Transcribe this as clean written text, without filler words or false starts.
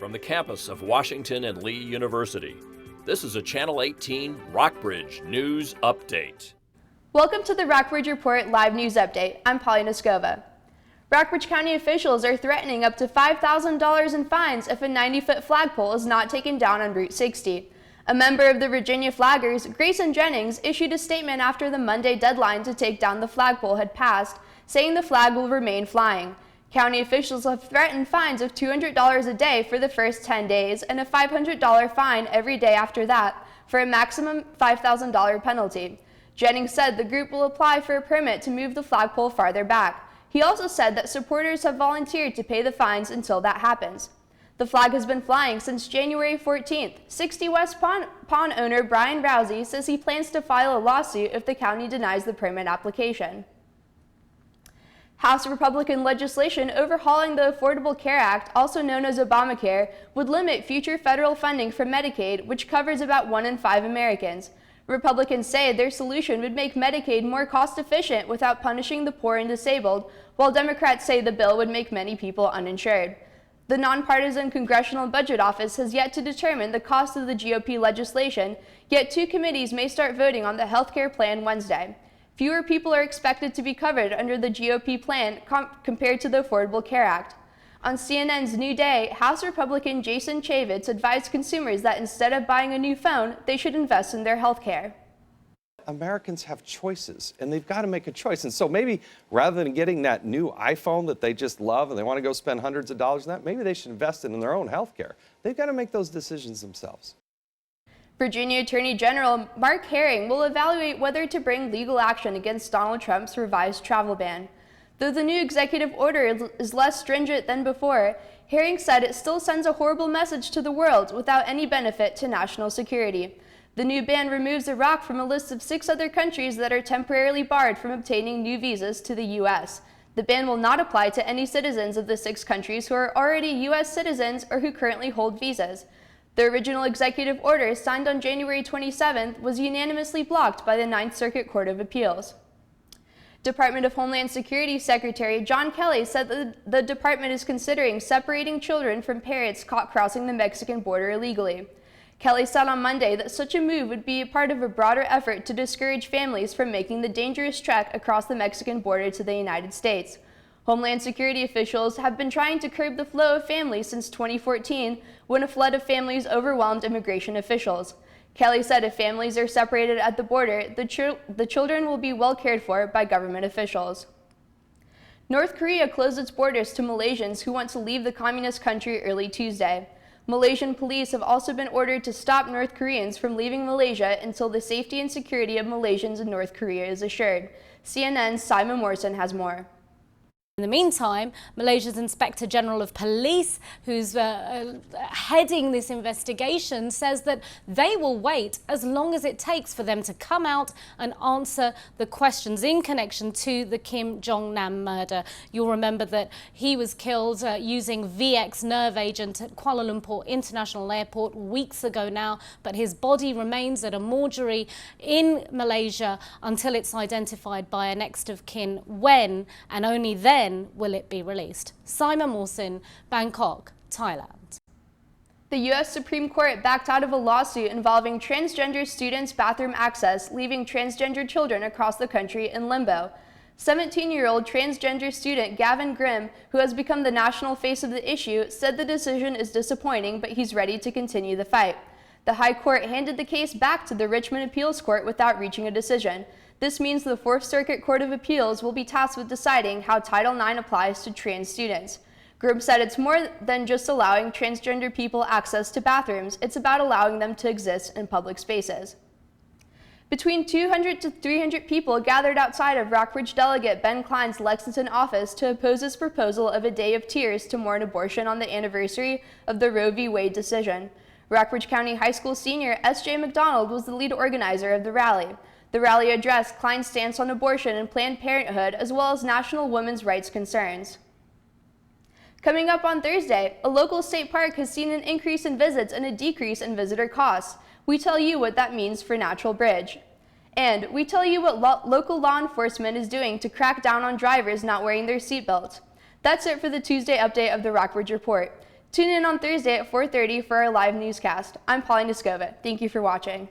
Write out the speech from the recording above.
from the campus of Washington and Lee University. This is a Channel 18 Rockbridge News Update. Welcome to the Rockbridge Report Live News Update. I'm Paulina Scova. Rockbridge County officials are threatening up to $5,000 in fines if a 90-foot flagpole is not taken down on Route 60. A member of the Virginia Flaggers, Grayson Jennings, issued a statement after the Monday deadline to take down the flagpole had passed, saying the flag will remain flying. County officials have threatened fines of $200 a day for the first 10 days and a $500 fine every day after that, for a maximum $5,000 penalty. Jennings said the group will apply for a permit to move the flagpole farther back. He also said that supporters have volunteered to pay the fines until that happens. The flag has been flying since January 14th. 60 West Pawn owner Brian Rousey says he plans to file a lawsuit if the county denies the permit application. House Republican legislation overhauling the Affordable Care Act, also known as Obamacare, would limit future federal funding for Medicaid, which covers about 1 in 5 Americans. Republicans say their solution would make Medicaid more cost-efficient without punishing the poor and disabled, while Democrats say the bill would make many people uninsured. The nonpartisan Congressional Budget Office has yet to determine the cost of the GOP legislation, yet 2 committees may start voting on the health care plan Wednesday. Fewer people are expected to be covered under the GOP plan compared to the Affordable Care Act. On CNN's New Day, House Republican Jason Chaffetz advised consumers that instead of buying a new phone, they should invest in their health care. Americans have choices, and they've got to make a choice. And so maybe rather than getting that new iPhone that they just love and they want to go spend hundreds of dollars on that, maybe they should invest in their own health care. They've got to make those decisions themselves. Virginia Attorney General Mark Herring will evaluate whether to bring legal action against Donald Trump's revised travel ban. Though the new executive order is less stringent than before, Herring said it still sends a horrible message to the world without any benefit to national security. The new ban removes Iraq from a list of 6 other countries that are temporarily barred from obtaining new visas to the U.S. The ban will not apply to any citizens of the 6 countries who are already U.S. citizens or who currently hold visas. The original executive order, signed on January 27th, was unanimously blocked by the Ninth Circuit Court of Appeals. Department of Homeland Security Secretary John Kelly said that the department is considering separating children from parents caught crossing the Mexican border illegally. Kelly said on Monday that such a move would be a part of a broader effort to discourage families from making the dangerous trek across the Mexican border to the United States. Homeland Security officials have been trying to curb the flow of families since 2014, when a flood of families overwhelmed immigration officials. Kelly said if families are separated at the border, the children will be well cared for by government officials. North Korea closed its borders to Malaysians who want to leave the communist country early Tuesday. Malaysian police have also been ordered to stop North Koreans from leaving Malaysia until the safety and security of Malaysians in North Korea is assured. CNN's Simon Morrison has more. In the meantime, Malaysia's Inspector General of Police, who's heading this investigation, says that they will wait as long as it takes for them to come out and answer the questions in connection to the Kim Jong-nam murder. You'll remember that he was killed using VX nerve agent at Kuala Lumpur International Airport weeks ago now, but his body remains at a mortuary in Malaysia until it's identified by a next of kin. When and only then will it be released? Simon Mawson, Bangkok, Thailand. The U.S. Supreme Court backed out of a lawsuit involving transgender students' bathroom access, leaving transgender children across the country in limbo. 17-year-old transgender student Gavin Grimm, who has become the national face of the issue, said the decision is disappointing, but he's ready to continue the fight. The High Court handed the case back to the Richmond Appeals Court without reaching a decision. This means the Fourth Circuit Court of Appeals will be tasked with deciding how Title IX applies to trans students. Grimm said it's more than just allowing transgender people access to bathrooms, it's about allowing them to exist in public spaces. Between 200 to 300 people gathered outside of Rockbridge delegate Ben Klein's Lexington office to oppose his proposal of a day of tears to mourn abortion on the anniversary of the Roe v. Wade decision. Rockbridge County High School senior S.J. McDonald was the lead organizer of the rally. The rally addressed Klein's stance on abortion and Planned Parenthood, as well as national women's rights concerns. Coming up on Thursday, a local state park has seen an increase in visits and a decrease in visitor costs. We tell you what that means for Natural Bridge. And we tell you what local law enforcement is doing to crack down on drivers not wearing their seatbelts. That's it for the Tuesday update of the Rockbridge Report. Tune in on Thursday at 4:30 for our live newscast. I'm Polly Niskova. Thank you for watching.